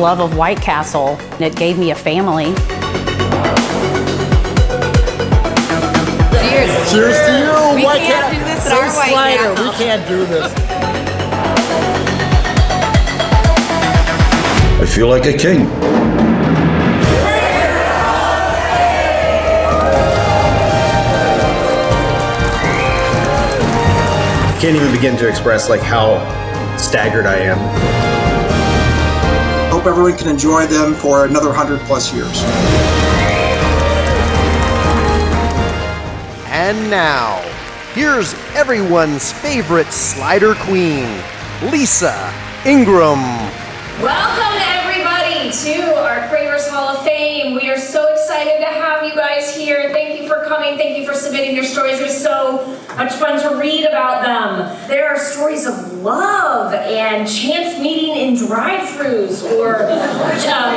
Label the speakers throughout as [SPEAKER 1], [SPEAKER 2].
[SPEAKER 1] love of White Castle. It gave me a family.
[SPEAKER 2] Cheers. Cheers to you.
[SPEAKER 3] We can't do this at our White Castle.
[SPEAKER 2] We can't do this.
[SPEAKER 4] I feel like a king.
[SPEAKER 5] Can't even begin to express like how staggered I am.
[SPEAKER 6] Hope everyone can enjoy them for another 100+ years.
[SPEAKER 7] And now, here's everyone's favorite slider queen, Lisa Ingram.
[SPEAKER 8] Welcome everybody to our Cravers Hall of Fame. We are so excited to have you guys here. Thank you for coming. Thank you for submitting your stories. It was so much fun to read about them. There are stories of love and chance meeting in drive-thrus, or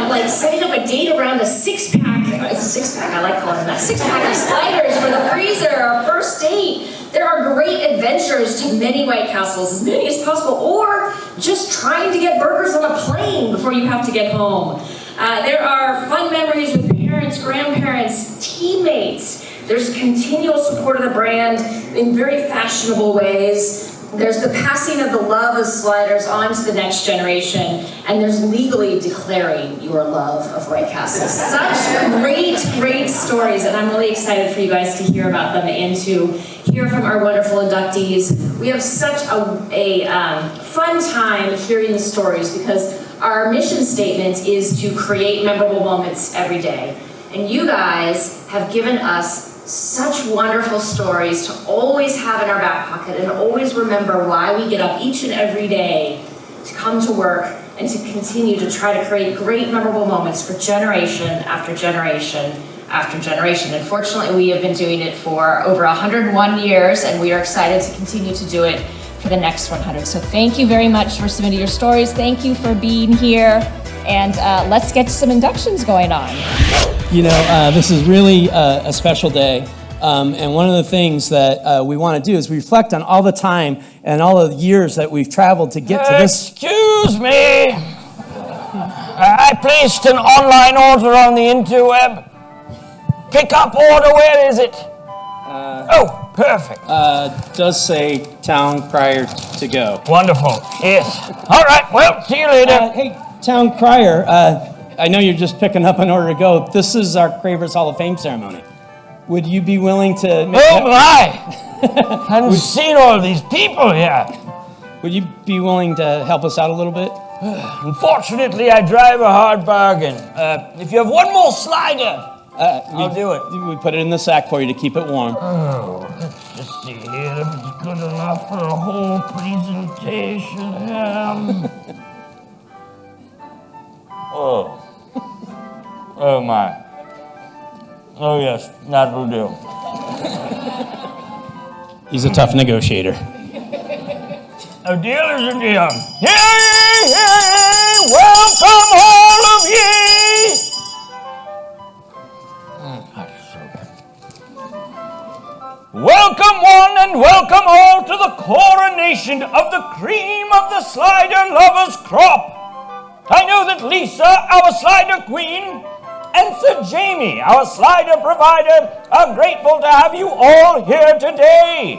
[SPEAKER 8] like setting up a date around a six-pack. I like calling them that. Six-pack of sliders for the freezer, our first date. There are great adventures to many White Castles, as many as possible, or just trying to get burgers on a plane before you have to get home. There are fun memories with parents, grandparents, teammates. There's continual support of the brand in very fashionable ways. There's the passing of the love of sliders on to the next generation, and there's legally declaring your love of White Castle. Such great stories, and I'm really excited for you guys to hear about them and to hear from our wonderful inductees. We have such a fun time hearing the stories because our mission statement is to create memorable moments every day. And you guys have given us such wonderful stories to always have in our back pocket and always remember why we get up each and every day to come to work and to continue to try to create great memorable moments for generation after generation after generation. And fortunately, we have been doing it for over 101 years, and we are excited to continue to do it for the next 100. So thank you very much for submitting your stories. Thank you for being here. And let's get some inductions going on.
[SPEAKER 9] You know, this is really a special day. And one of the things that we want to do is reflect on all the time and all the years that we've traveled to get to this.
[SPEAKER 10] Excuse me. I placed an online order on the interweb. Pick up order, where is it? Oh, perfect.
[SPEAKER 9] Does say town crier to go.
[SPEAKER 10] Wonderful, yes. All right, well, see you later.
[SPEAKER 9] Hey, town crier, I know you're just picking up an order to go. This is our Cravers Hall of Fame ceremony. Would you be willing to...
[SPEAKER 10] Oh my! I haven't seen all these people here.
[SPEAKER 9] Would you be willing to help us out a little bit?
[SPEAKER 10] Unfortunately, I drive a hard bargain. If you have one more slider, I'll do it.
[SPEAKER 9] We put it in the sack for you to keep it warm.
[SPEAKER 10] Oh, let's just see here if it's good enough for a whole presentation. Oh my. Oh yes, that will do.
[SPEAKER 9] He's a tough negotiator.
[SPEAKER 10] A deal is a deal. Hey, welcome all of ye. Welcome one and welcome all to the coronation of the cream of the slider lovers crop. I know that Lisa, our slider queen, and Sir Jamie, our slider provider, are grateful to have you all here today.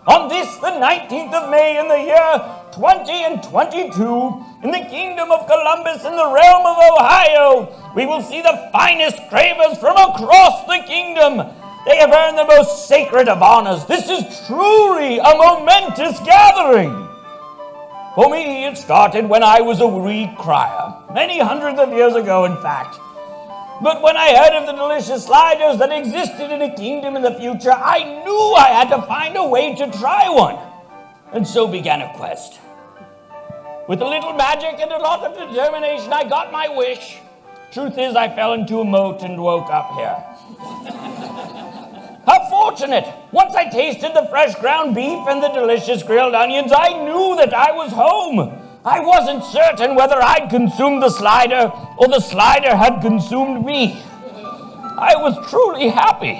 [SPEAKER 10] On this, the 19th of May in the year 2022, in the kingdom of Columbus in the realm of Ohio, we will see the finest Cravers from across the kingdom. They have earned the most sacred of honors. This is truly a momentous gathering. For me, it started when I was a wee crier, many hundreds of years ago, in fact. But when I heard of the delicious sliders that existed in a kingdom in the future, I knew I had to find a way to try one. And so began a quest. With a little magic and a lot of determination, I got my wish. Truth is, I fell into a moat and woke up here. How fortunate! Once I tasted the fresh ground beef and the delicious grilled onions, I knew that I was home. I wasn't certain whether I'd consumed the slider or the slider had consumed me. I was truly happy.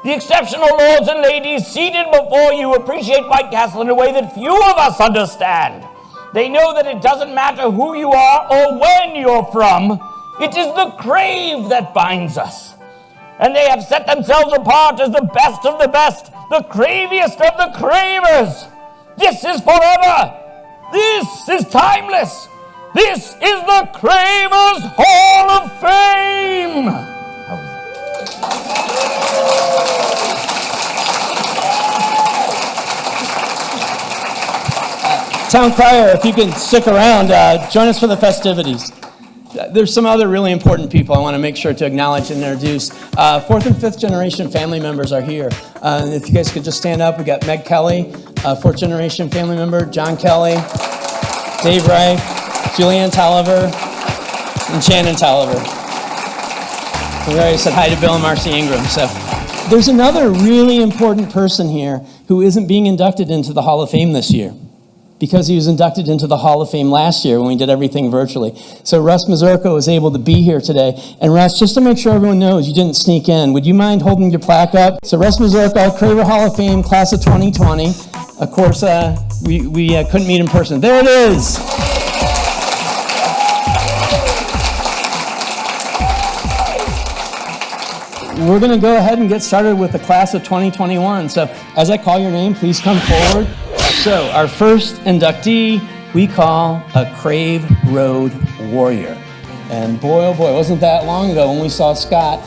[SPEAKER 10] The exceptional lords and ladies seated before you appreciate White Castle in a way that few of us understand. They know that it doesn't matter who you are or when you're from. It is the crave that binds us. And they have set themselves apart as the best of the best, the craviest of the cravers. This is forever. This is timeless. This is the Cravers Hall of Fame.
[SPEAKER 9] Town crier, if you can stick around, join us for the festivities. There's some other really important people I want to make sure to acknowledge and introduce. Fourth and fifth generation family members are here. If you guys could just stand up, we got Meg Kelly, fourth generation family member, John Kelly, Dave Wright, Julianne Tolliver, and Shannon Tolliver. We already said hi to Bill and Marcy Ingram. So there's another really important person here who isn't being inducted into the Hall of Fame this year, because he was inducted into the Hall of Fame last year when we did everything virtually. So Russ Mazurko was able to be here today. And Russ, just to make sure everyone knows you didn't sneak in, would you mind holding your plaque up? So Russ Mazurko, Craver Hall of Fame, class of 2020. Of course, we couldn't meet in person. There it is. We're going to go ahead and get started with the class of 2021. So as I call your name, please come forward. So our first inductee we call a Crave Road Warrior. And boy, oh boy, wasn't that long ago when we saw Scott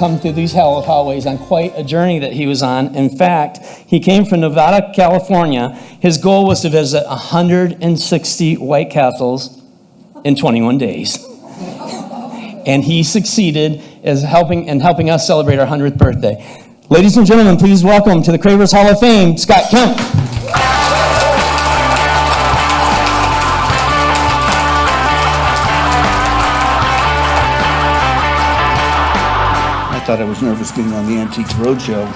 [SPEAKER 9] come through these hallways on quite a journey that he was on. In fact, he came from Nevada, California. His goal was to visit 160 White Castles in 21 days. And he succeeded as helping us celebrate our 100th birthday. Ladies and gentlemen, please welcome to the Cravers Hall of Fame, Scott Kemp.
[SPEAKER 4] I thought I was nervous being on the Antiques Roadshow.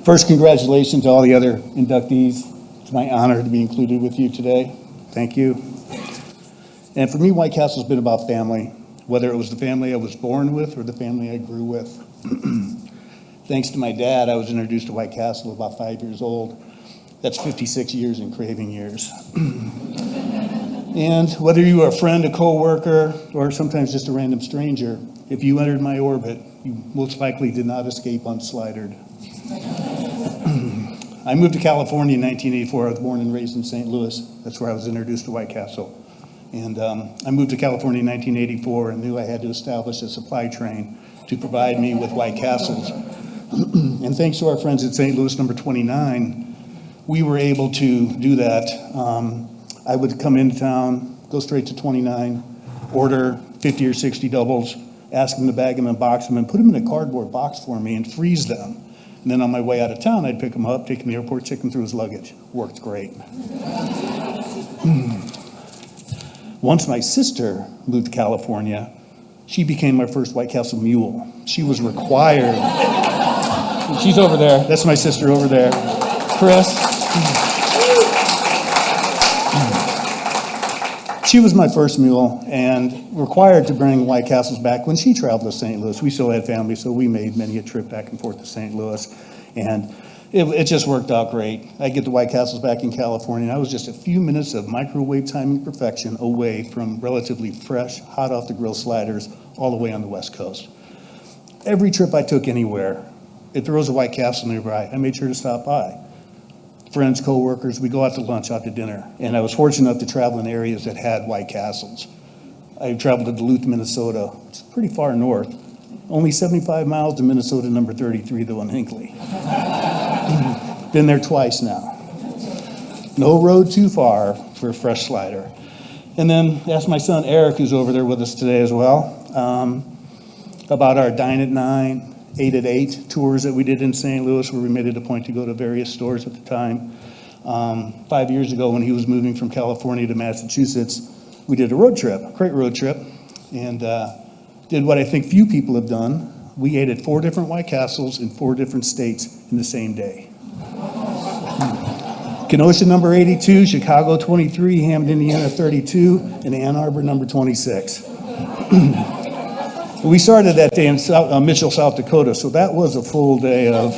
[SPEAKER 4] First, congratulations to all the other inductees. It's my honor to be included with you today. Thank you. And for me, White Castle's been about family, whether it was the family I was born with or the family I grew with. Thanks to my dad, I was introduced to White Castle at about 5 years old. That's 56 years in craving years. And whether you were a friend, a co-worker, or sometimes just a random stranger, if you entered my orbit, you most likely did not escape unslidered. I moved to California in 1984. I was born and raised in St. Louis. That's where I was introduced to White Castle. And I moved to California in 1984 and knew I had to establish a supply chain to provide me with White Castles. And thanks to our friends at St. Louis number 29, we were able to do that. I would come into town, go straight to 29, order 50 or 60 doubles, ask them to bag them and box them and put them in a cardboard box for me and freeze them. And then on my way out of town, I'd pick them up, take them to the airport, stick them through his luggage. Worked great. Once my sister moved to California, she became my first White Castle mule. She was required. She's over there. That's my sister over there. Chris. She was my first mule and required to bring White Castles back when she traveled to St. Louis. We still had family, so we made many a trip back and forth to St. Louis. And it just worked out great. I get the White Castles back in California, and I was just a few minutes of microwave timing perfection away from relatively fresh, hot off the grill sliders all the way on the West Coast. Every trip I took anywhere, if there was a White Castle nearby, I made sure to stop by. Friends, co-workers, we go out to lunch, out to dinner. And I was fortunate enough to travel in areas that had White Castles. I traveled to Duluth, Minnesota. It's pretty far north. Only 75 miles to Minnesota number 33, though, in Hinckley. Been there twice now. No road too far for a fresh slider. And then asked my son Eric, who's over there with us today as well, about our Dine at 9, 8 at 8 tours that we did in St. Louis, where we made it a point to go to various stores at the time. 5 years ago, when he was moving from California to Massachusetts, we did a road trip, a great road trip, and did what I think few people have done. We ate at 4 different White Castles in 4 different states in the same day. Kenosha number 82, Chicago 23, Hammond, Indiana 32, and Ann Arbor number 26. We started that day in Mitchell, South Dakota, so that was a full day of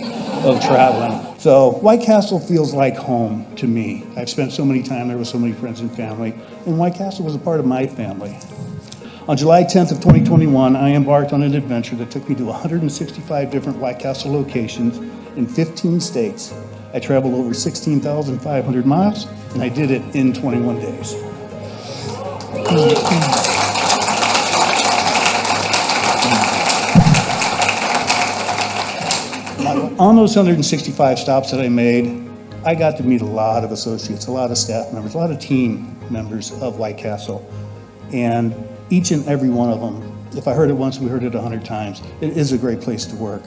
[SPEAKER 4] traveling. So White Castle feels like home to me. I've spent so many time there with so many friends and family, and White Castle was a part of my family. On July 10th of 2021, I embarked on an adventure that took me to 165 different White Castle locations in 15 states. I traveled over 16,500 miles, and I did it in 21 days. On those 165 stops that I made, I got to meet a lot of associates, a lot of staff members, a lot of team members of White Castle. And each and every one of them, if I heard it once, we heard it 100 times, it is a great place to work.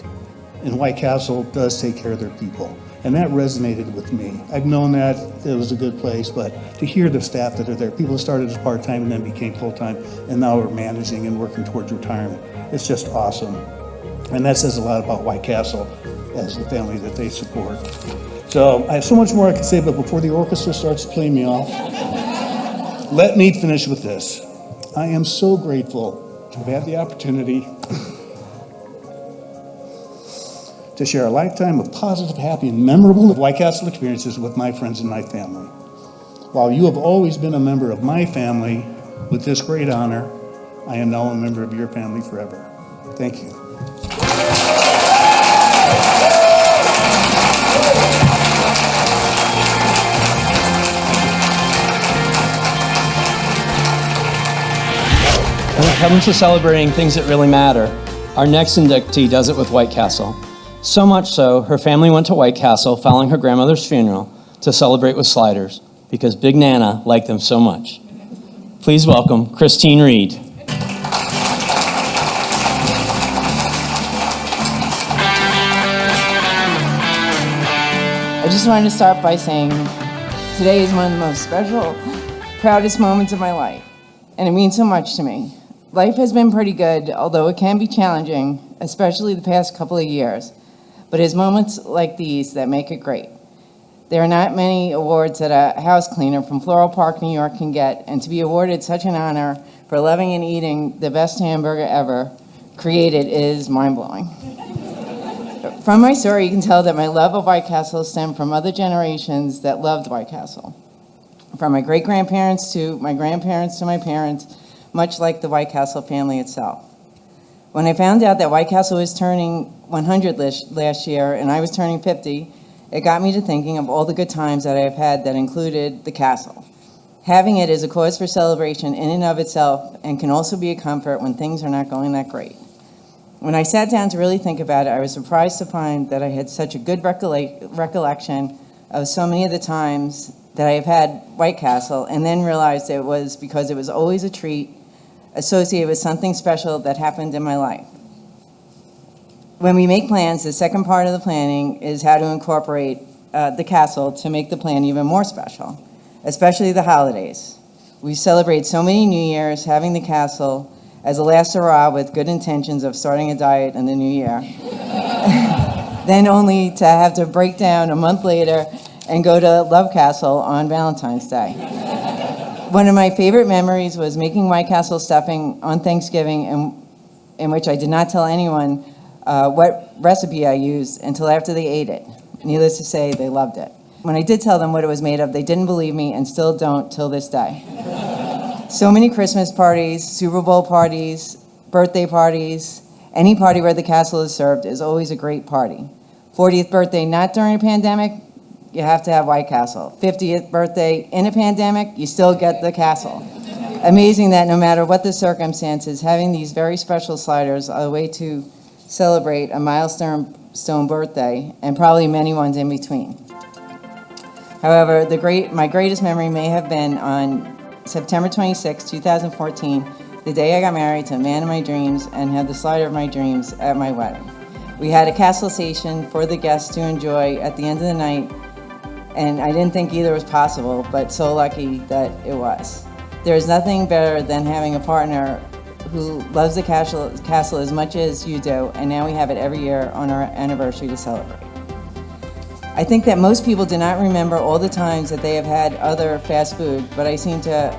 [SPEAKER 4] And White Castle does take care of their people. And that resonated with me. I've known that it was a good place, but to hear the staff that are there, people who started as part-time and then became full-time, and now are managing and working towards retirement, it's just awesome. And that says a lot about White Castle as the family that they support. So I have so much more I could say, but before the orchestra starts playing me off, let me finish with this. I am so grateful to have had the opportunity to share a lifetime of positive, happy, and memorable White Castle experiences with my friends and my family. While you have always been a member of my family, with this great honor, I am now a member of your family forever. Thank you.
[SPEAKER 9] When it comes to celebrating things that really matter, our next inductee does it with White Castle. So much so, her family went to White Castle following her grandmother's funeral to celebrate with sliders because Big Nana liked them so much. Please welcome Christine Reed.
[SPEAKER 3] I just wanted to start by saying today is one of the most special, proudest moments of my life, and it means so much to me. Life has been pretty good, although it can be challenging, especially the past couple of years. But it's moments like these that make it great. There are not many awards that a house cleaner from Floral Park, New York can get, and to be awarded such an honor for loving and eating the best hamburger ever created is mind-blowing. From my story, you can tell that my love of White Castle stemmed from other generations that loved White Castle. From my great-grandparents to my grandparents to my parents, much like the White Castle family itself. When I found out that White Castle was turning 100 last year and I was turning 50, it got me to thinking of all the good times that I have had that included the castle. Having it is a cause for celebration in and of itself and can also be a comfort when things are not going that great. When I sat down to really think about it, I was surprised to find that I had such a good recollection of so many of the times that I have had White Castle, and then realized it was because it was always a treat associated with something special that happened in my life. When we make plans, the second part of the planning is how to incorporate the castle to make the plan even more special, especially the holidays. We celebrate so many New Years having the castle as a last hurrah with good intentions of starting a diet in the new year, then only to have to break down a month later and go to Love Castle on Valentine's Day. One of my favorite memories was making White Castle stuffing on Thanksgiving, in which I did not tell anyone what recipe I used until after they ate it. Needless to say, they loved it. When I did tell them what it was made of, they didn't believe me and still don't till this day. So many Christmas parties, Super Bowl parties, birthday parties, any party where the castle is served is always a great party. 40th birthday not during a pandemic, you have to have White Castle. 50th birthday in a pandemic, you still get the castle. Amazing that no matter what the circumstances, having these very special sliders are a way to celebrate a milestone birthday and probably many ones in between. However, my greatest memory may have been on September 26, 2014, the day I got married to the man of my dreams and had the slider of my dreams at my wedding. We had a castle station for the guests to enjoy at the end of the night, and I didn't think either was possible, but so lucky that it was. There is nothing better than having a partner who loves the castle as much as you do, and now we have it every year on our anniversary to celebrate. I think that most people do not remember all the times that they have had other fast food, but I seem to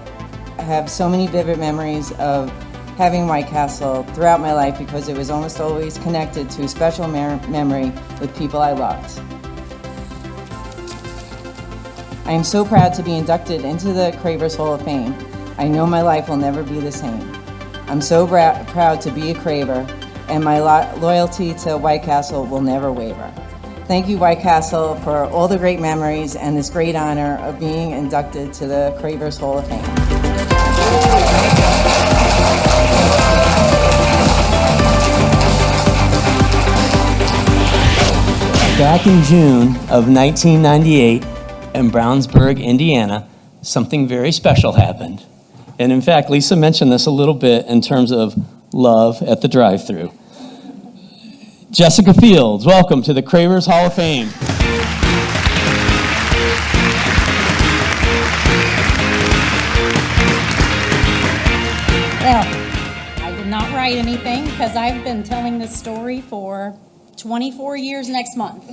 [SPEAKER 3] have so many vivid memories of having White Castle throughout my life because it was almost always connected to a special memory with people I loved. I am so proud to be inducted into the Cravers Hall of Fame. I know my life will never be the same. I'm so proud to be a Craver, and my loyalty to White Castle will never waver. Thank you, White Castle, for all the great memories and this great honor of being inducted to the Cravers Hall of Fame.
[SPEAKER 9] Back in June of 1998 in Brownsburg, Indiana, something very special happened. And in fact, Lisa mentioned this a little bit in terms of love at the drive-thru. Jessica Fields, welcome to the Cravers Hall of Fame.
[SPEAKER 1] Well, I did not write anything because I've been telling this story for 24 years next month.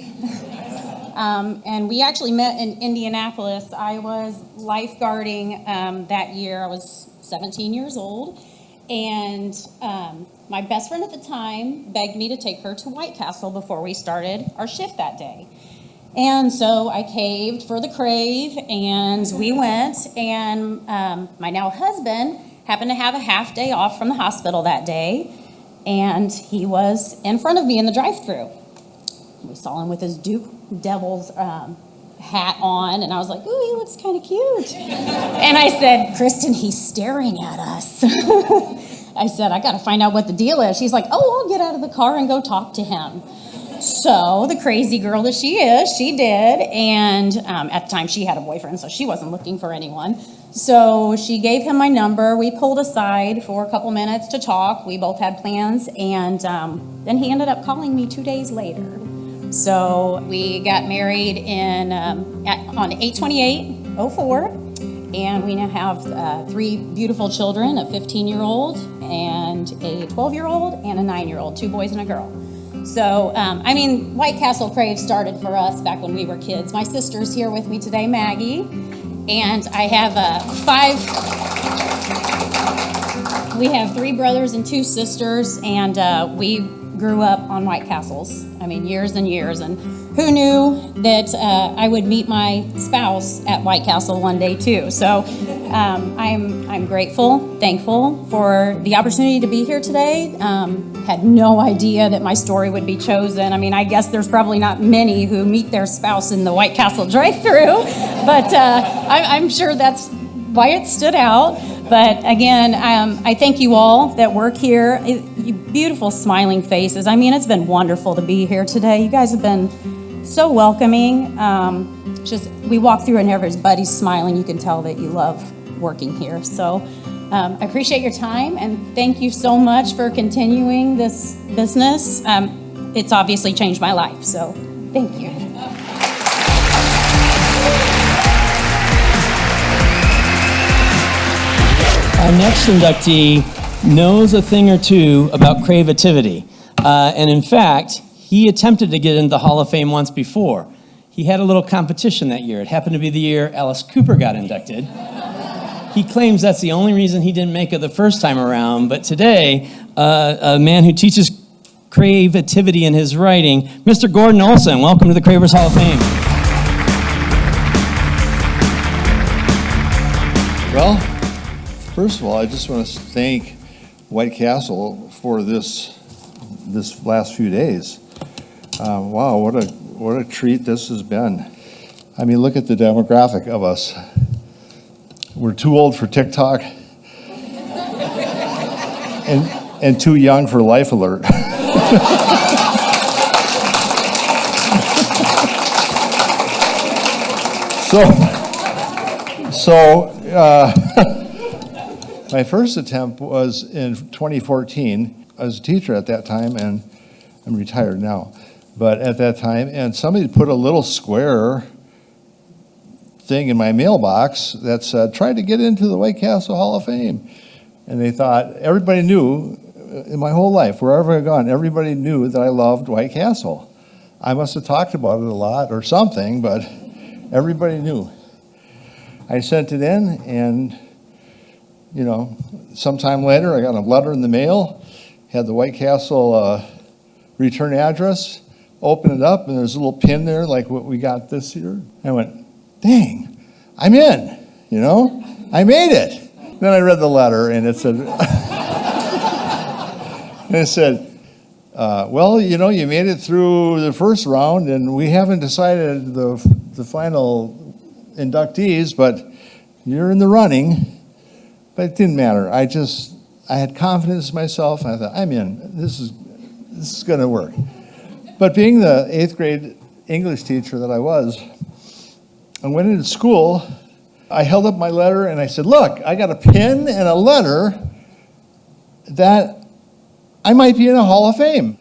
[SPEAKER 1] And we actually met in Indianapolis. I was lifeguarding that year. I was 17 years old. And my best friend at the time begged me to take her to White Castle before we started our shift that day. And so I caved for the crave, and we went. And my now husband happened to have a half day off from the hospital that day. And he was in front of me in the drive-thru. We saw him with his Duke Devils hat on, and I was like, ooh, he looks kind of cute. And I said, Kristen, he's staring at us. I said, I got to find out what the deal is. She's like, oh, I'll get out of the car and go talk to him. So the crazy girl that she is, she did. And at the time, she had a boyfriend, so she wasn't looking for anyone. So she gave him my number. We pulled aside for a couple minutes to talk. We both had plans. And then he ended up calling me 2 days later. So we got married on 8/28/04. And we now have 3 beautiful children, a 15-year-old and a 12-year-old and a 9-year-old, 2 boys and a girl. So, White Castle Crave started for us back when we were kids. My sister's here with me today, Maggie, and I have we have 3 brothers and 2 sisters, and we grew up on White Castles, years and years, and who knew that I would meet my spouse at White Castle one day too. So I'm grateful, thankful for the opportunity to be here today. Had no idea that my story would be chosen. I guess there's probably not many who meet their spouse in the White Castle drive-thru, but I'm sure that's why it stood out. But again, I thank you all that work here. You beautiful smiling faces. It's been wonderful to be here today. You guys have been so welcoming. We walk through and everybody's smiling. You can tell that you love working here. So I appreciate your time, and thank you so much for continuing this business. It's obviously changed my life, so thank you.
[SPEAKER 9] Our next inductee knows a thing or two about creativity. And in fact, he attempted to get into the Hall of Fame once before. He had a little competition that year. It happened to be the year Alice Cooper got inducted. He claims that's the only reason he didn't make it the first time around. But today, a man who teaches creativity in his writing, Mr. Gordon Olson, welcome to the Cravers Hall of Fame.
[SPEAKER 2] Well, first of all, I just want to thank White Castle for this last few days. Wow, what a treat this has been. Look at the demographic of us. We're too old for TikTok and too young for Life Alert. So my first attempt was in 2014. I was a teacher at that time, and I'm retired now. But at that time, and somebody put a little square thing in my mailbox that said, try to get into the White Castle Hall of Fame. And they thought, everybody knew, in my whole life, wherever I've gone, everybody knew that I loved White Castle. I must have talked about it a lot or something, but everybody knew. I sent it in, and sometime later, I got a letter in the mail, had the White Castle return address, open it up, and there's a little pin there like what we got this year. I went, dang, I'm in, you know? I made it. Then I read the letter, and it said, well, you know, you made it through the first round, and we haven't decided the final inductees, but you're in the running. But it didn't matter. I had confidence in myself, and I thought, I'm in. This is going to work. But being the 8th grade English teacher that I was, I went into school. I held up my letter, and I said, look, I got a pen and a letter that I might be in a Hall of Fame.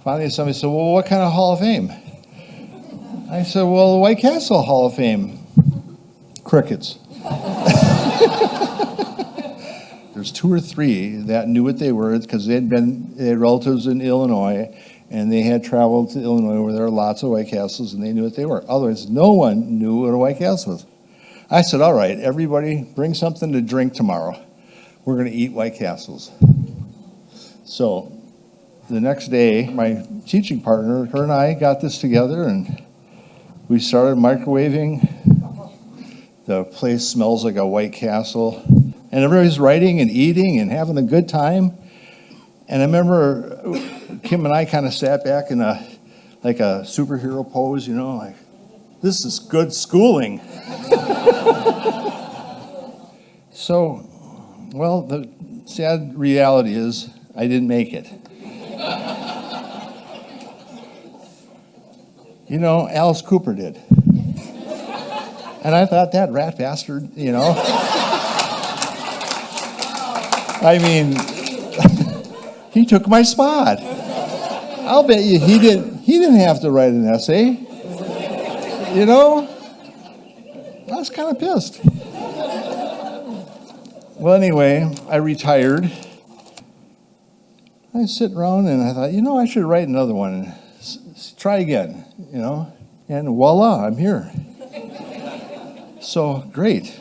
[SPEAKER 2] Finally, somebody said, well, what kind of Hall of Fame? I said, well, the White Castle Hall of Fame. Crickets. There's 2 or 3 that knew what they were because they had relatives in Illinois, and they had traveled to Illinois where there are lots of White Castles, and they knew what they were. Otherwise, no one knew what a White Castle was. I said, all right, everybody bring something to drink tomorrow. We're going to eat White Castles. So the next day, my teaching partner, her and I got this together, and we started microwaving. The place smells like a White Castle. And everybody's writing and eating and having a good time. And I remember Kim and I kind of sat back in a superhero pose, you know, like, this is good schooling. So, well, the sad reality is I didn't make it. You know, Alice Cooper did. And I thought, that rat bastard, you know. I mean, he took my spot. I'll bet you he didn't have to write an essay. You know? I was kind of pissed. Well, anyway, I retired. I sit around and I thought, you know, I should write another one and try again, you know? And voila, I'm here. So, great.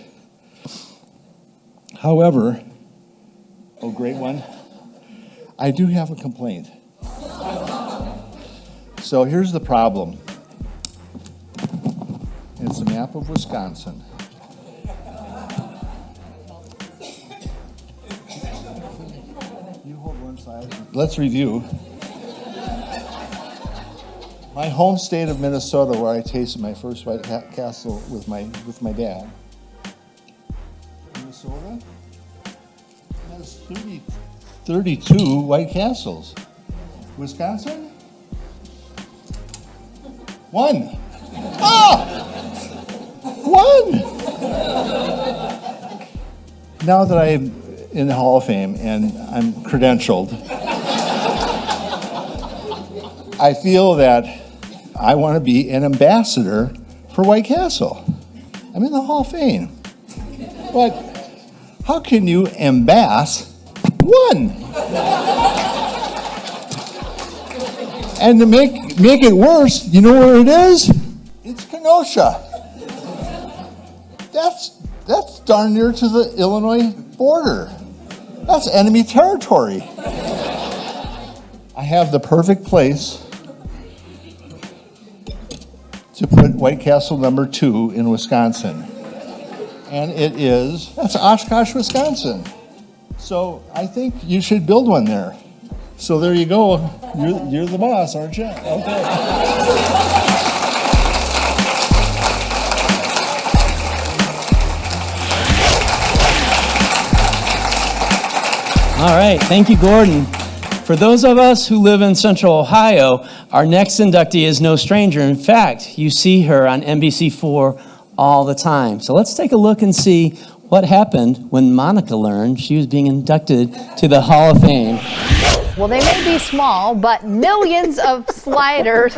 [SPEAKER 2] However, great one, I do have a complaint. So here's the problem. It's a map of Wisconsin. You hold one side. Let's review. My home state of Minnesota, where I tasted my first White Castle with my dad. Minnesota has 32 White Castles. Wisconsin? 1. Ah! 1! Now that I'm in the Hall of Fame and I'm credentialed, I feel that I want to be an ambassador for White Castle. I'm in the Hall of Fame. But how can you embass 1? And to make it worse, you know where it is? It's Kenosha. That's darn near to the Illinois border. That's enemy territory. I have the perfect place to put White Castle number 2 in Wisconsin. And that's Oshkosh, Wisconsin. So I think you should build one there. So there you go. You're the boss, aren't you? Okay.
[SPEAKER 9] All right, thank you, Gordon. For those of us who live in Central Ohio, our next inductee is no stranger. In fact, you see her on NBC4 all the time. So let's take a look and see what happened when Monica learned she was being inducted to the Hall of Fame.
[SPEAKER 11] Well, they may be small, but millions of sliders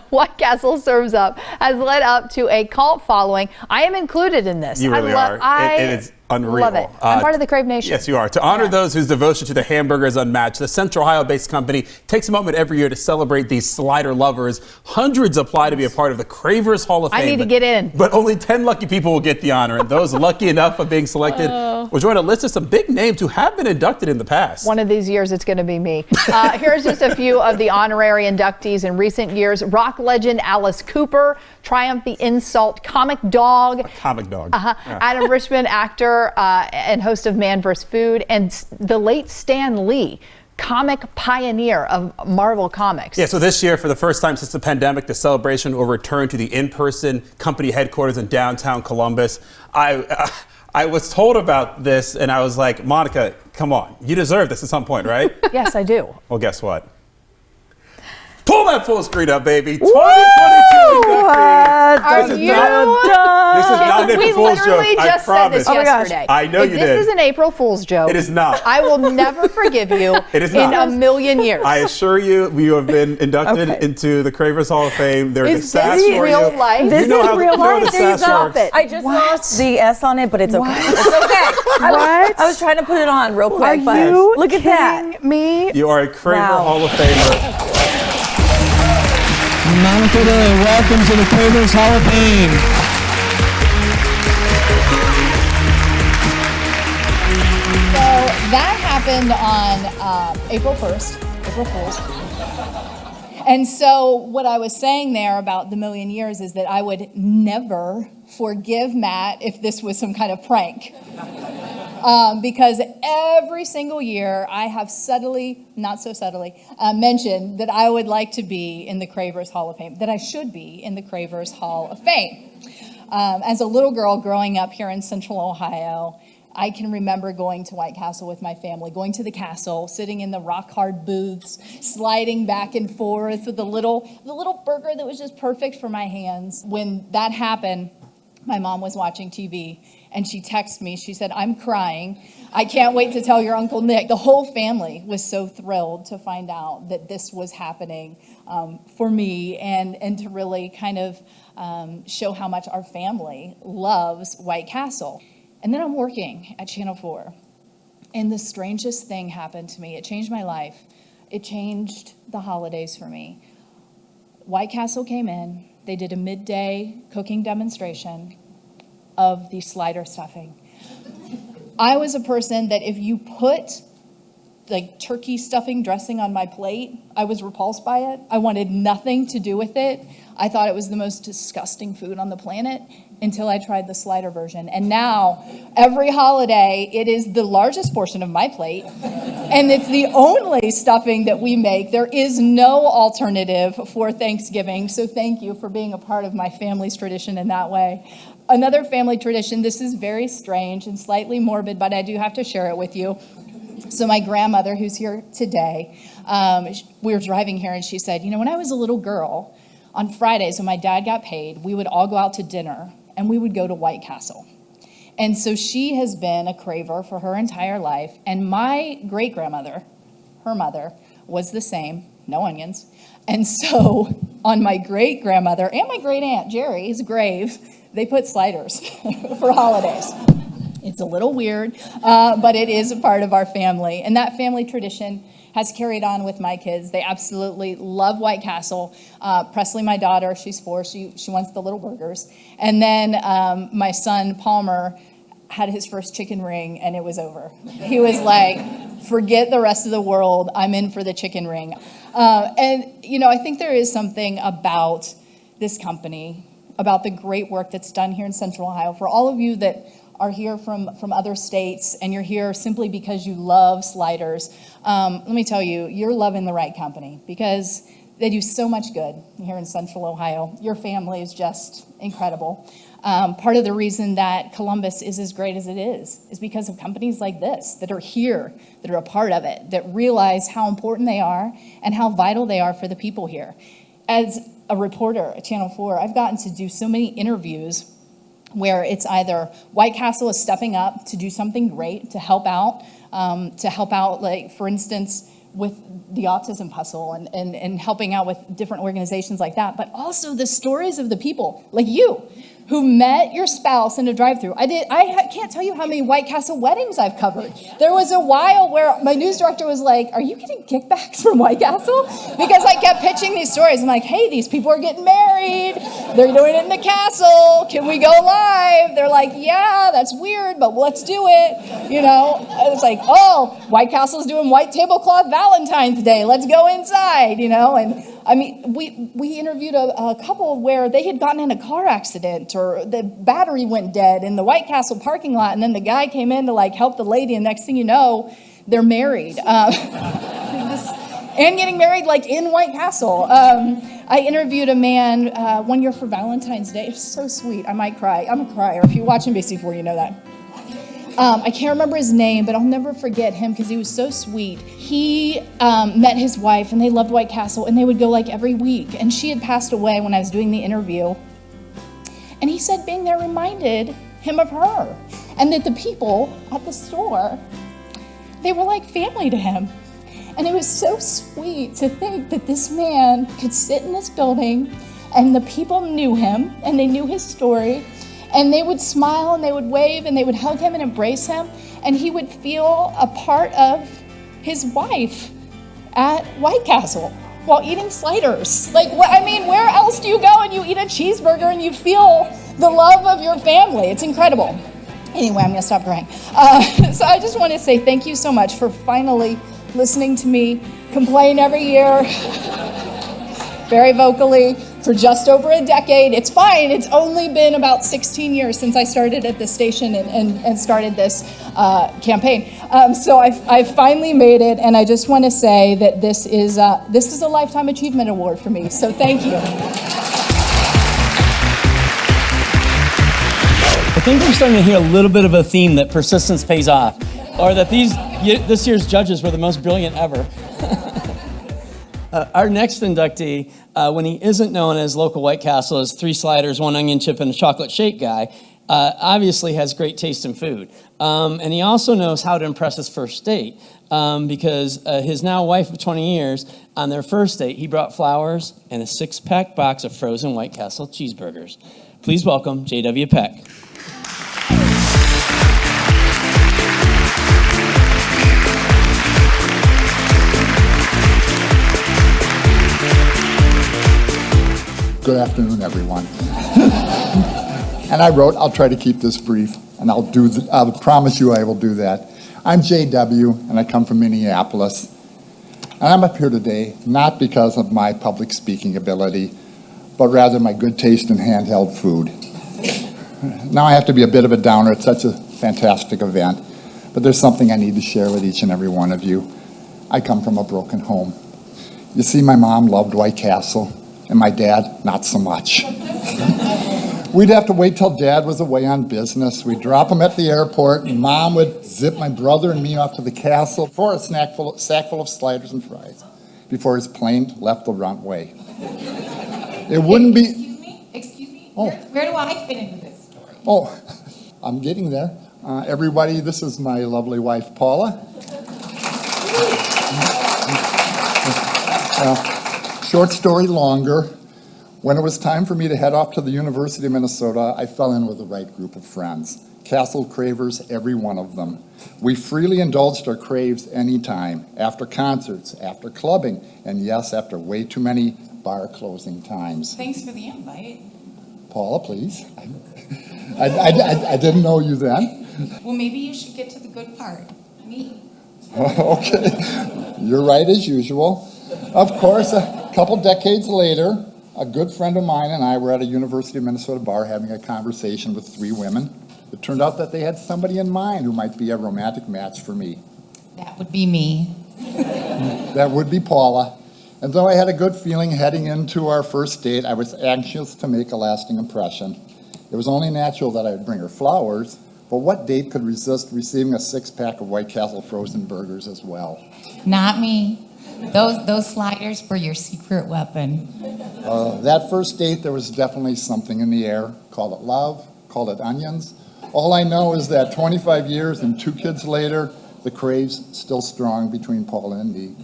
[SPEAKER 11] White Castle serves up has led up to a cult following. I am included in this.
[SPEAKER 5] You really are.
[SPEAKER 12] Unreal.
[SPEAKER 11] Love it. I'm part of the Crave Nation.
[SPEAKER 12] Yes, you are. To honor those whose devotion to the hamburger is unmatched, the Central Ohio-based company takes a moment every year to celebrate these slider lovers. Hundreds apply to be a part of the Cravers Hall of Fame.
[SPEAKER 11] I need to get in.
[SPEAKER 12] But only 10 lucky people will get the honor, and those lucky enough of being selected will join a list of some big names who have been inducted in the past.
[SPEAKER 11] One of these years, it's going to be me. Here's just a few of the honorary inductees in recent years. Rock legend Alice Cooper, Triumph the Insult Comic Dog.
[SPEAKER 12] Comic Dog.
[SPEAKER 11] Yeah. Adam Richman, actor and host of Man vs. Food, and the late Stan Lee, comic pioneer of Marvel Comics.
[SPEAKER 12] Yeah, so this year, for the first time since the pandemic, the celebration will return to the in-person company headquarters in downtown Columbus. I was told about this, and I was like, Monica, come on. You deserve this at some point, right?
[SPEAKER 11] Yes, I do.
[SPEAKER 12] Well, guess what? Pull that full screen up, baby. 2022
[SPEAKER 11] Are
[SPEAKER 12] This is
[SPEAKER 11] you
[SPEAKER 12] not an April Fool's joke.
[SPEAKER 11] We
[SPEAKER 12] I
[SPEAKER 11] just said
[SPEAKER 12] promise.
[SPEAKER 11] this yesterday.
[SPEAKER 12] I know you did.
[SPEAKER 11] This is an April Fool's joke.
[SPEAKER 12] It is not.
[SPEAKER 11] I will never forgive you
[SPEAKER 12] It is
[SPEAKER 11] in
[SPEAKER 12] not.
[SPEAKER 11] a million years.
[SPEAKER 12] I assure you, you have been inducted into the Cravers Hall of Fame. There is a sash for
[SPEAKER 11] real
[SPEAKER 12] you.
[SPEAKER 11] life?
[SPEAKER 13] This
[SPEAKER 12] You know
[SPEAKER 13] is
[SPEAKER 12] how
[SPEAKER 13] real life.
[SPEAKER 12] the sash works.
[SPEAKER 13] I just lost the S on it, but it's okay. It's okay. I was trying to put it on real quick, but look at that.
[SPEAKER 11] Me?
[SPEAKER 12] You are a Craver Hall of Famer.
[SPEAKER 9] Monica Day, welcome to the Cravers Hall of Fame.
[SPEAKER 1] So that happened on April 1st, April Fool's. And so what I was saying there about the million years is that I would never forgive Matt if this was some kind of prank. Because every single year I have subtly, not so subtly, mentioned that I would like to be in the Cravers Hall of Fame, that I should be in the Cravers Hall of Fame. As a little girl growing up here in Central Ohio, I can remember going to White Castle with my family, going to the castle, sitting in the rock-hard booths, sliding back and forth with the little burger that was just perfect for my hands. When that happened, my mom was watching TV, and she texted me. She said, "I'm crying. I can't wait to tell your Uncle Nick." The whole family was so thrilled to find out that this was happening for me, and to really kind of show how much our family loves White Castle. And then I'm working at Channel 4, and the strangest thing happened to me. It changed my life. It changed the holidays for me. White Castle came in. They did a midday cooking demonstration of the slider stuffing. I was a person that if you put like turkey stuffing dressing on my plate, I was repulsed by it. I wanted nothing to do with it. I thought it was the most disgusting food on the planet until I tried the slider version. And now, every holiday, it is the largest portion of my plate, and it's the only stuffing that we make. There is no alternative for Thanksgiving, so thank you for being a part of my family's tradition in that way. Another family tradition, this is very strange and slightly morbid, but I do have to share it with you. So my grandmother, who's here today, we were driving here, and she said, when I was a little girl, on Fridays when my dad got paid, we would all go out to dinner, and we would go to White Castle. And so she has been a Craver for her entire life, and my great-grandmother, her mother, was the same, no onions. And so on my great-grandmother and my great-aunt, Jerry's grave, they put sliders for holidays. It's a little weird, but it is a part of our family. And that family tradition has carried on with my kids. They absolutely love White Castle. Presley, my daughter, she's 4. She wants the little burgers. And then my son, Palmer, had his first chicken ring, and it was over. He was like, forget the rest of the world. I'm in for the chicken ring. And, I think there is something about this company, about the great work that's done here in Central Ohio. For all of you that are here from other states, and you're here simply because you love sliders, let me tell you, you're loving the right company, because they do so much good here in Central Ohio. Your family is just incredible. Part of the reason that Columbus is as great as it is because of companies like this that are here, that are a part of it, that realize how important they are and how vital they are for the people here. As a reporter at Channel 4, I've gotten to do so many interviews where it's either White Castle is stepping up to do something great to help out, like, for instance, with the autism puzzle and helping out with different organizations like that, but also the stories of the people like you
[SPEAKER 14] who met your spouse in a drive-thru. I can't tell you how many White Castle weddings I've covered. There was a while where my news director was like, are you getting kickbacks from White Castle? Because I kept pitching these stories. I'm like, hey, these people are getting married. They're doing it in the castle. Can we go live? They're like, yeah, that's weird, but let's do it. You know, it's like, oh, White Castle's doing white tablecloth Valentine's Day. Let's go inside, you know, and I mean, we interviewed a couple where they had gotten in a car accident or the battery went dead in the White Castle parking lot, and then the guy came in to like help the lady, and next thing you know, they're married. And getting married like in White Castle. I interviewed a man 1 year for Valentine's Day. It was so sweet. I might cry. I'm a crier. If you watch NBC4, you know that. I can't remember his name, but I'll never forget him because he was so sweet. He met his wife, and they loved White Castle, and they would go like every week. And she had passed away when I was doing the interview. And he said being there reminded him of her, and that the people at the store, they were like family to him. And it was so sweet to think that this man could sit in this building, and the people knew him, and they knew his story, and they would smile, and they would wave, and they would hug him and embrace him, and he would feel a part of his wife at White Castle while eating sliders. Like, I mean, where else do you go and you eat a cheeseburger and you feel the love of your family? It's incredible. Anyway, I'm gonna stop crying. So I just want to say thank you so much for finally listening to me complain every year, very vocally, for just over a decade. It's fine. It's only been about 16 years since I started at this station and started this campaign. So I finally made it, and I just want to say that this is a Lifetime Achievement Award for me, so thank you.
[SPEAKER 9] I think we're starting to hear a little bit of a theme that persistence pays off, or that this year's judges were the most brilliant ever. Our next inductee, when he isn't known as local White Castle, as 3 sliders, 1 onion chip, and a chocolate shake guy, obviously has great taste in food. And he also knows how to impress his first date, because his now wife of 20 years, on their first date, he brought flowers and a 6-pack box of frozen White Castle cheeseburgers. Please welcome J.W. Peck.
[SPEAKER 15] Good afternoon, everyone. And I wrote, I'll try to keep this brief, and I'll promise you I will do that. I'm J.W., and I come from Minneapolis. And I'm up here today not because of my public speaking ability, but rather my good taste in handheld food. Now I have to be a bit of a downer. It's such a fantastic event, but there's something I need to share with each and every one of you. I come from a broken home. You see, my mom loved White Castle, and my dad, not so much. We'd have to wait till Dad was away on business. We'd drop him at the airport, and Mom would zip my brother and me off to the castle for a sack full of sliders and fries before his plane left the runway. It wouldn't be...
[SPEAKER 16] Excuse me?
[SPEAKER 15] Oh.
[SPEAKER 16] Where do I fit into this story?
[SPEAKER 15] Oh, I'm getting there. Everybody, this is my lovely wife, Paula. Short story longer. When it was time for me to head off to the University of Minnesota, I fell in with the right group of friends. Castle Cravers, every one of them. We freely indulged our craves anytime, after concerts, after clubbing, and yes, after way too many bar closing times.
[SPEAKER 16] Thanks for the invite.
[SPEAKER 15] Paula, please. I didn't know you then.
[SPEAKER 16] Well, maybe you should get to the good part. Me.
[SPEAKER 15] Okay. You're right as usual. Of course, a couple decades later, a good friend of mine and I were at a University of Minnesota bar having a conversation with 3 women. It turned out that they had somebody in mind who might be a romantic match for me.
[SPEAKER 16] That would be me.
[SPEAKER 15] That would be Paula. And though I had a good feeling heading into our first date, I was anxious to make a lasting impression. It was only natural that I would bring her flowers, but what date could resist receiving a 6-pack of White Castle frozen burgers as well?
[SPEAKER 16] Not me. Those sliders were your secret weapon.
[SPEAKER 15] That first date, there was definitely something in the air. Call it love, call it onions. All I know is that 25 years and 2 kids later, the crave's still strong between Paula and me.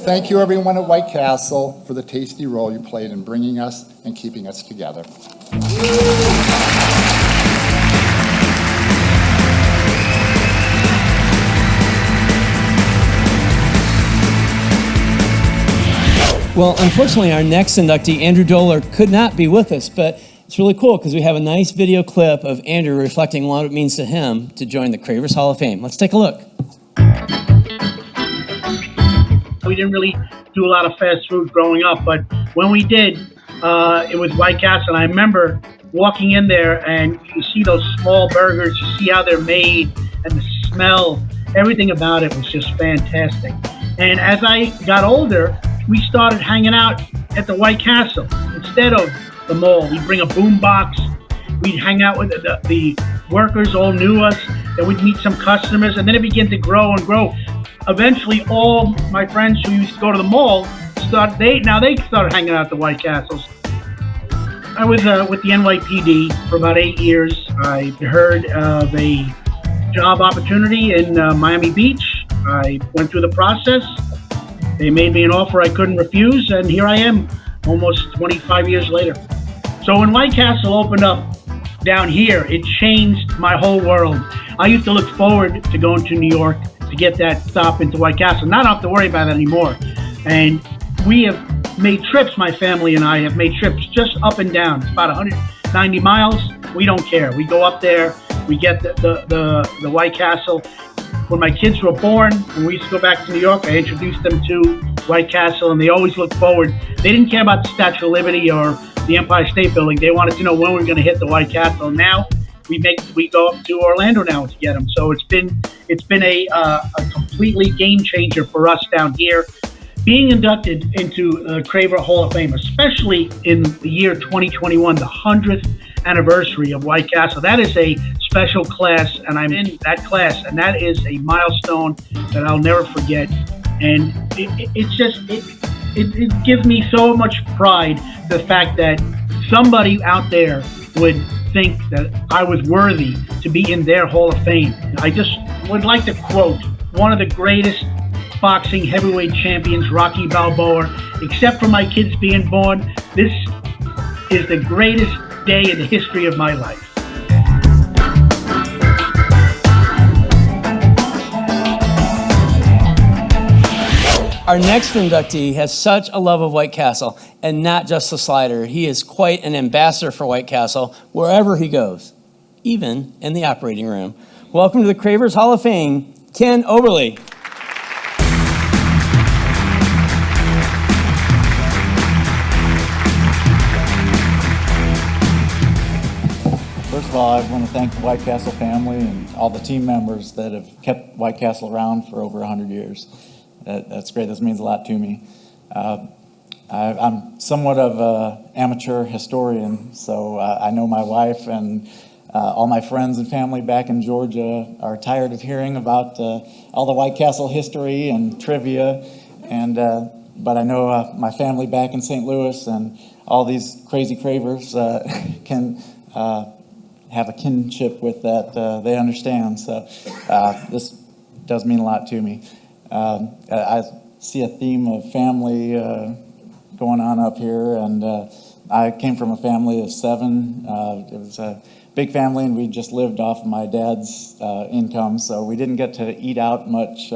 [SPEAKER 15] Thank you, everyone at White Castle, for the tasty role you played in bringing us and keeping us together.
[SPEAKER 9] Well, unfortunately, our next inductee, Andrew Doler, could not be with us, but it's really cool because we have a nice video clip of Andrew reflecting on what it means to him to join the Cravers Hall of Fame. Let's take a look.
[SPEAKER 17] We didn't really do a lot of fast food growing up, but when we did, it was White Castle. And I remember walking in there and you see those small burgers, you see how they're made and the smell, everything about it was just fantastic. And as I got older, we started hanging out at the White Castle instead of the mall. We'd bring a boom box. We'd hang out with the workers, all knew us. Then we'd meet some customers, and then it began to grow and grow. Eventually, all my friends who used to go to the mall they started hanging out at the White Castles. I was with the NYPD for about 8 years. I heard of a job opportunity in Miami Beach. I went through the process. They made me an offer I couldn't refuse, and here I am, almost 25 years later. So when White Castle opened up down here, it changed my whole world. I used to look forward to going to New York to get that stop into White Castle. Now I don't have to worry about that anymore. And we have made trips, my family and I have made trips just up and down. It's about 190 miles. We don't care. We go up there, we get the White Castle. When my kids were born, when we used to go back to New York, I introduced them to White Castle, and they always looked forward. They didn't care about the Statue of Liberty or the Empire State Building. They wanted to know when we were going to hit the White Castle. Now we go up to Orlando now to get them. So it's been a completely game changer for us down here. Being inducted into the Craver Hall of Fame, especially in the year 2021, the 100th anniversary of White Castle, that is a special class, and I'm in that class, and that is a milestone that I'll never forget. And it gives me so much pride, the fact that somebody out there would think that I was worthy to be in their Hall of Fame. I just would like to quote one of the greatest boxing heavyweight champions, Rocky Balboa. Except for my kids being born, this is the greatest day in the history of my life.
[SPEAKER 9] Our next inductee has such a love of White Castle, and not just the slider. He is quite an ambassador for White Castle wherever he goes, even in the operating room. Welcome to the Cravers Hall of Fame, Ken Oberle.
[SPEAKER 18] First of all, I want to thank the White Castle family and all the team members that have kept White Castle around for over 100 years. That's great. This means a lot to me. I'm somewhat of an amateur historian, so I know my wife and all my friends and family back in Georgia are tired of hearing about all the White Castle history and trivia, but I know my family back in St. Louis and all these crazy Cravers can have a kinship with that. They understand, so this does mean a lot to me. I see a theme of family going on up here, and I came from a family of 7. It was a big family, and we just lived off of my dad's income, so we didn't get to eat out much,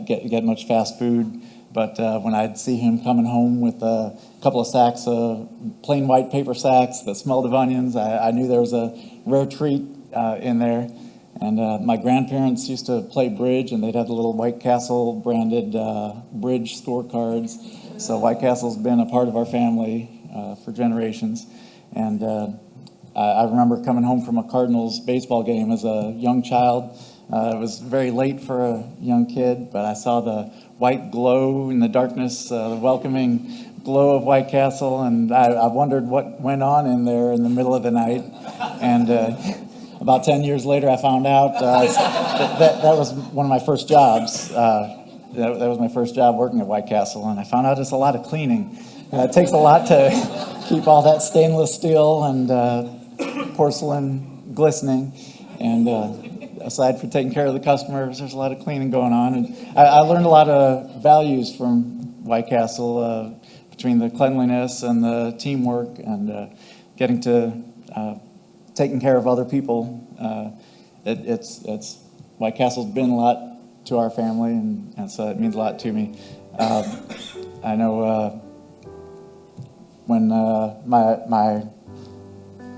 [SPEAKER 18] get much fast food. But when I'd see him coming home with a couple of sacks of plain white paper sacks that smelled of onions, I knew there was a rare treat in there. And my grandparents used to play bridge, and they'd have the little White Castle branded bridge scorecards. So White Castle's been a part of our family for generations. And I remember coming home from a Cardinals baseball game as a young child. It was very late for a young kid, but I saw the white glow in the darkness, the welcoming glow of White Castle, and I wondered what went on in there in the middle of the night. And about 10 years later, I found out that was one of my first jobs. That was my first job working at White Castle, and I found out it's a lot of cleaning. It takes a lot to keep all that stainless steel and porcelain glistening. And aside from taking care of the customers, there's a lot of cleaning going on. And I learned a lot of values from White Castle between the cleanliness and the teamwork and getting to taking care of other people. White Castle's been a lot to our family, and so it means a lot to me. I know when my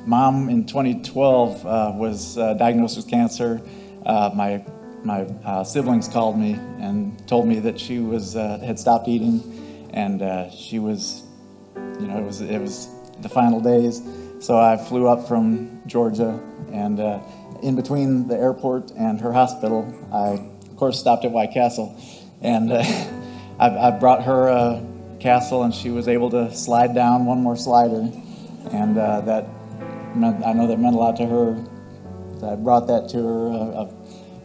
[SPEAKER 18] mom in 2012 was diagnosed with cancer, my siblings called me and told me that she was had stopped eating, and she was, it was the final days. So I flew up from Georgia, and in between the airport and her hospital, I of course stopped at White Castle, and I brought her a castle, and she was able to slide down one more slider, and that meant, I know that meant a lot to her. So I brought that to her, of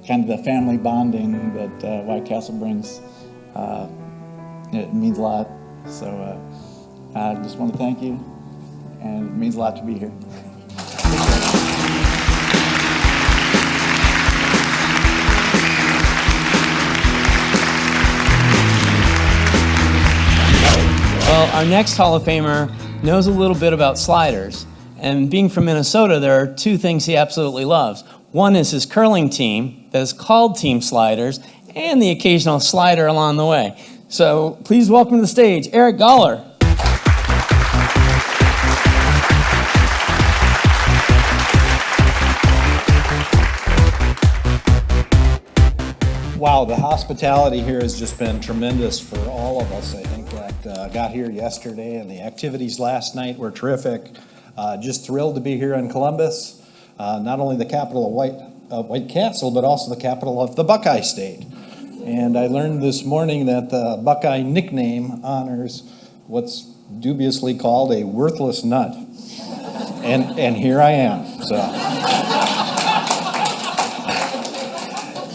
[SPEAKER 18] kind of the family bonding that White Castle brings. It means a lot. So I just want to thank you, and it means a lot to be here.
[SPEAKER 9] Well, our next Hall of Famer knows a little bit about sliders. And being from Minnesota, there are two things he absolutely loves. One is his curling team that is called Team Sliders, and the occasional slider along the way. So please welcome to the stage, Eric Goller.
[SPEAKER 19] Wow, the hospitality here has just been tremendous for all of us. I think that got here yesterday, and the activities last night were terrific. Just thrilled to be here in Columbus, not only the capital of White Castle, but also the capital of the Buckeye State. And I learned this morning that the Buckeye nickname honors what's dubiously called a worthless nut. And here I am. So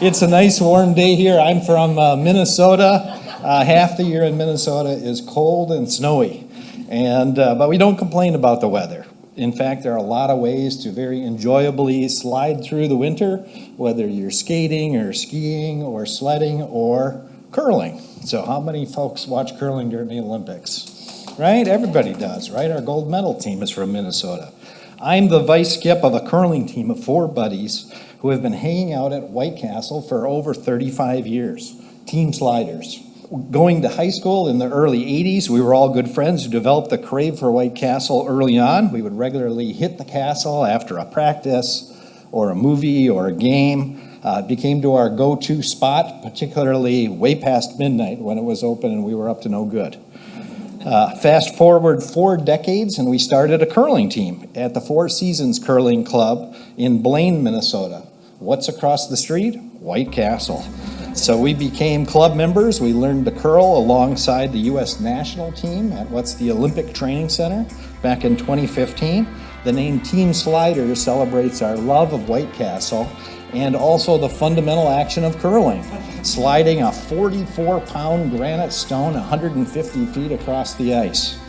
[SPEAKER 19] it's a nice warm day here. I'm from Minnesota. Half the year in Minnesota is cold and snowy, and but we don't complain about the weather. In fact, there are a lot of ways to very enjoyably slide through the winter, whether you're skating or skiing or sledding or curling. So how many folks watch curling during the Olympics? Right? Everybody does, right? Our gold medal team is from Minnesota. I'm the vice skip of a curling team of 4 buddies who have been hanging out at White Castle for over 35 years. Team Sliders. Going to high school in the early 80s, we were all good friends who developed the crave for White Castle early on. We would regularly hit the castle after a practice or a movie or a game. It became to our go-to spot, particularly way past midnight when it was open and we were up to no good. Fast forward 4 decades, and we started a curling team at the Four Seasons Curling Club in Blaine, Minnesota. What's across the street? White Castle. So we became club members. We learned to curl alongside the U.S. national team at what's the Olympic Training Center back in 2015. The name Team Sliders celebrates our love of White Castle and also the fundamental action of curling, sliding a 44-pound granite stone 150 feet across the ice.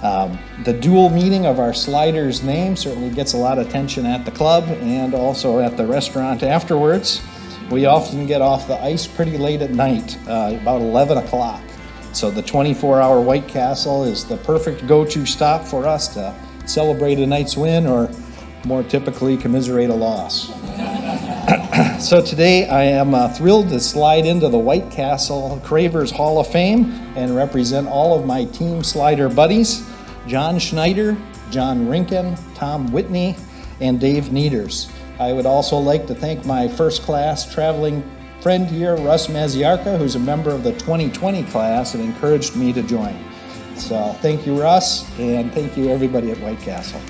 [SPEAKER 19] The dual meaning of our sliders name certainly gets a lot of attention at the club and also at the restaurant afterwards. We often get off the ice pretty late at night, about 11 o'clock. So the 24-hour White Castle is the perfect go-to stop for us to celebrate a night's win or more typically commiserate a loss. So today I am thrilled to slide into the White Castle Cravers Hall of Fame and represent all of my Team Slider buddies, John Schneider, John Rinken, Tom Whitney, and Dave Nieders. I would also like to thank my first class traveling friend here, Russ Maziarka, who's a member of the 2020 class and encouraged me to join. So thank you, Russ, and thank you everybody at White Castle.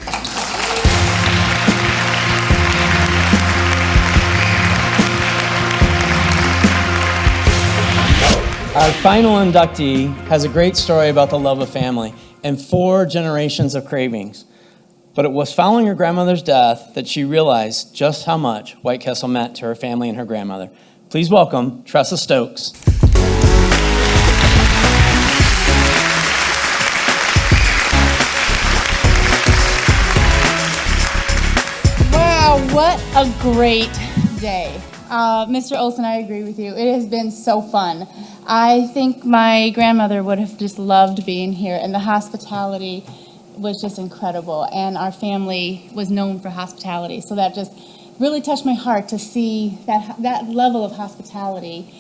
[SPEAKER 9] Our final inductee has a great story about the love of family and 4 generations of cravings. But it was following her grandmother's death that she realized just how much White Castle meant to her family and her grandmother. Please welcome Tressa Stokes.
[SPEAKER 20] Wow, what a great day. Mr. Olson, I agree with you. It has been so fun. I think my grandmother would have just loved being here, and the hospitality was just incredible, and our family was known for hospitality, so that just really touched my heart to see that level of hospitality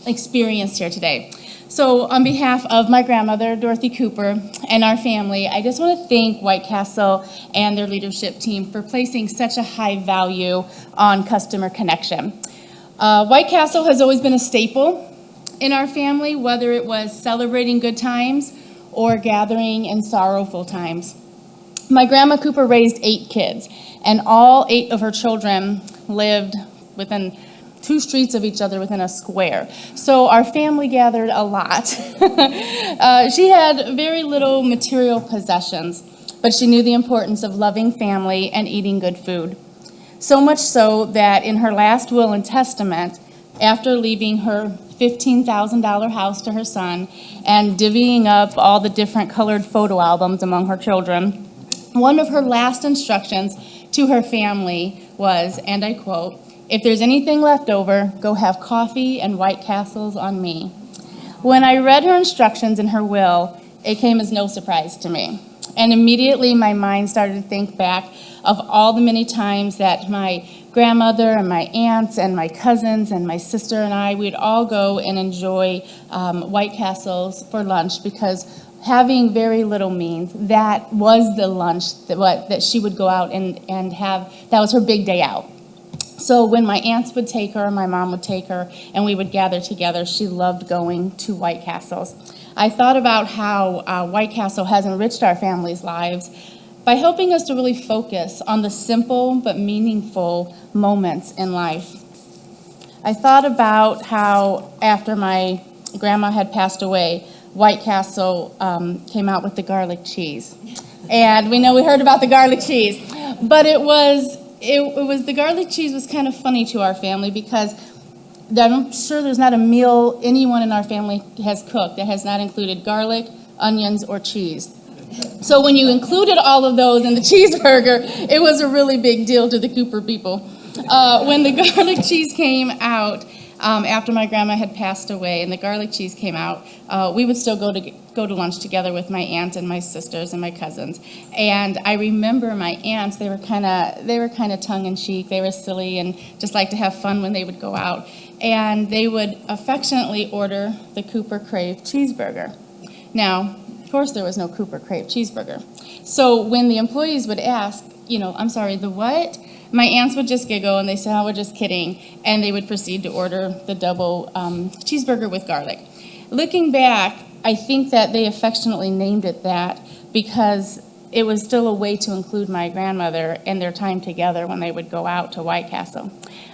[SPEAKER 20] experienced here today. So on behalf of my grandmother, Dorothy Cooper, and our family, I just want to thank White Castle and their leadership team for placing such a high value on customer connection. White Castle has always been a staple in our family, whether it was celebrating good times or gathering in sorrowful times. My grandma Cooper raised 8 kids, and all 8 of her children lived within 2 streets of each other within a square. So our family gathered a lot. She had very little material possessions, but she knew the importance of loving family and eating good food. So much so that in her last will and testament, after leaving her $15,000 house to her son and divvying up all the different colored photo albums among her children, one of her last instructions to her family was, and I quote, "If there's anything left over, go have coffee and White Castles on me." When I read her instructions in her will, it came as no surprise to me. And immediately my mind started to think back of all the many times that my grandmother and my aunts and my cousins and my sister and I, we'd all go and enjoy White Castles for lunch, because having very little means, that was the lunch that she would go out and have. That was her big day out. So when my aunts would take her, my mom would take her, and we would gather together, she loved going to White Castles. I thought about how White Castle has enriched our family's lives by helping us to really focus on the simple but meaningful moments in life. I thought about how after my grandma had passed away, White Castle came out with the garlic cheese. And we heard about the garlic cheese, but it was the garlic cheese was kind of funny to our family, because I'm sure there's not a meal anyone in our family has cooked that has not included garlic, onions, or cheese. So when you included all of those in the cheeseburger, it was a really big deal to the Cooper people. When the garlic cheese came out, after my grandma had passed away and the garlic cheese came out, we would still go to lunch together with my aunt and my sisters and my cousins. And I remember my aunts, they were kind of tongue-in-cheek. They were silly and just liked to have fun when they would go out. And they would affectionately order the Cooper Crave cheeseburger. Now, of course, there was no Cooper Crave cheeseburger. So when the employees would ask, "I'm sorry, the what?" my aunts would just giggle and they say, "Oh, we're just kidding." And they would proceed to order the double cheeseburger with garlic. Looking back, I think that they affectionately named it that because it was still a way to include my grandmother in their time together when they would go out to White Castle.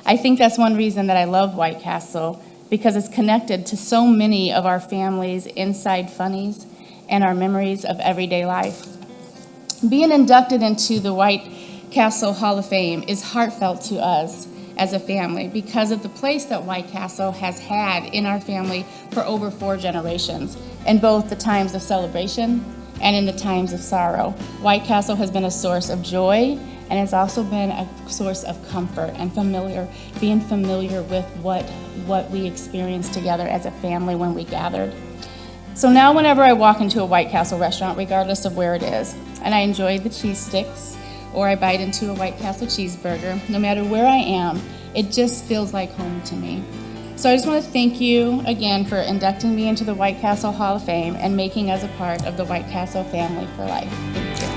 [SPEAKER 20] I think that's one reason that I love White Castle, because it's connected to so many of our family's inside funnies and our memories of everyday life. Being inducted into the White Castle Hall of Fame is heartfelt to us as a family because of the place that White Castle has had in our family for over 4 generations, in both the times of celebration and in the times of sorrow. White Castle has been a source of joy, and it's also been a source of comfort and being familiar with what we experienced together as a family when we gathered. So now whenever I walk into a White Castle restaurant, regardless of where it is, and I enjoy the cheese sticks, or I bite into a White Castle cheeseburger, no matter where I am, it just feels like home to me. So I just want to thank you again for inducting me into the White Castle Hall of Fame and making us a part of the White Castle family for life. Thank you.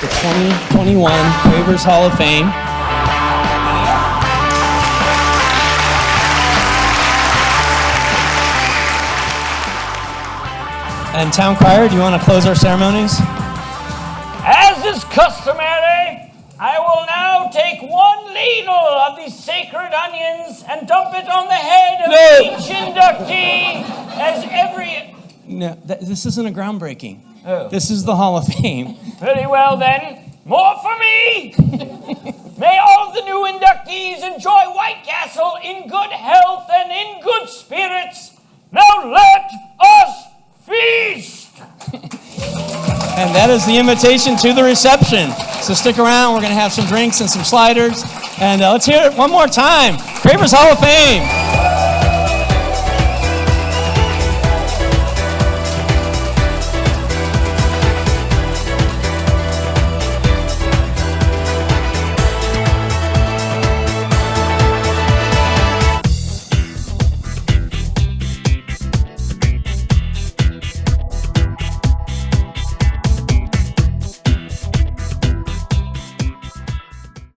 [SPEAKER 9] The 2021 Cravers Hall of Fame. And Town Crier, do you want to close our ceremonies?
[SPEAKER 10] As is customary, I will now take 1 ladle of these sacred onions and dump it on the head of each inductee as every...
[SPEAKER 9] No, this isn't a groundbreaking.
[SPEAKER 10] Oh.
[SPEAKER 9] This is the Hall of Fame.
[SPEAKER 10] Very well then, more for me! May all of the new inductees enjoy White Castle in good health and in good spirits. Now let us feast!
[SPEAKER 9] And that is the invitation to the reception. So stick around. We're going to have some drinks and some sliders. And let's hear it one more time. Cravers Hall of Fame.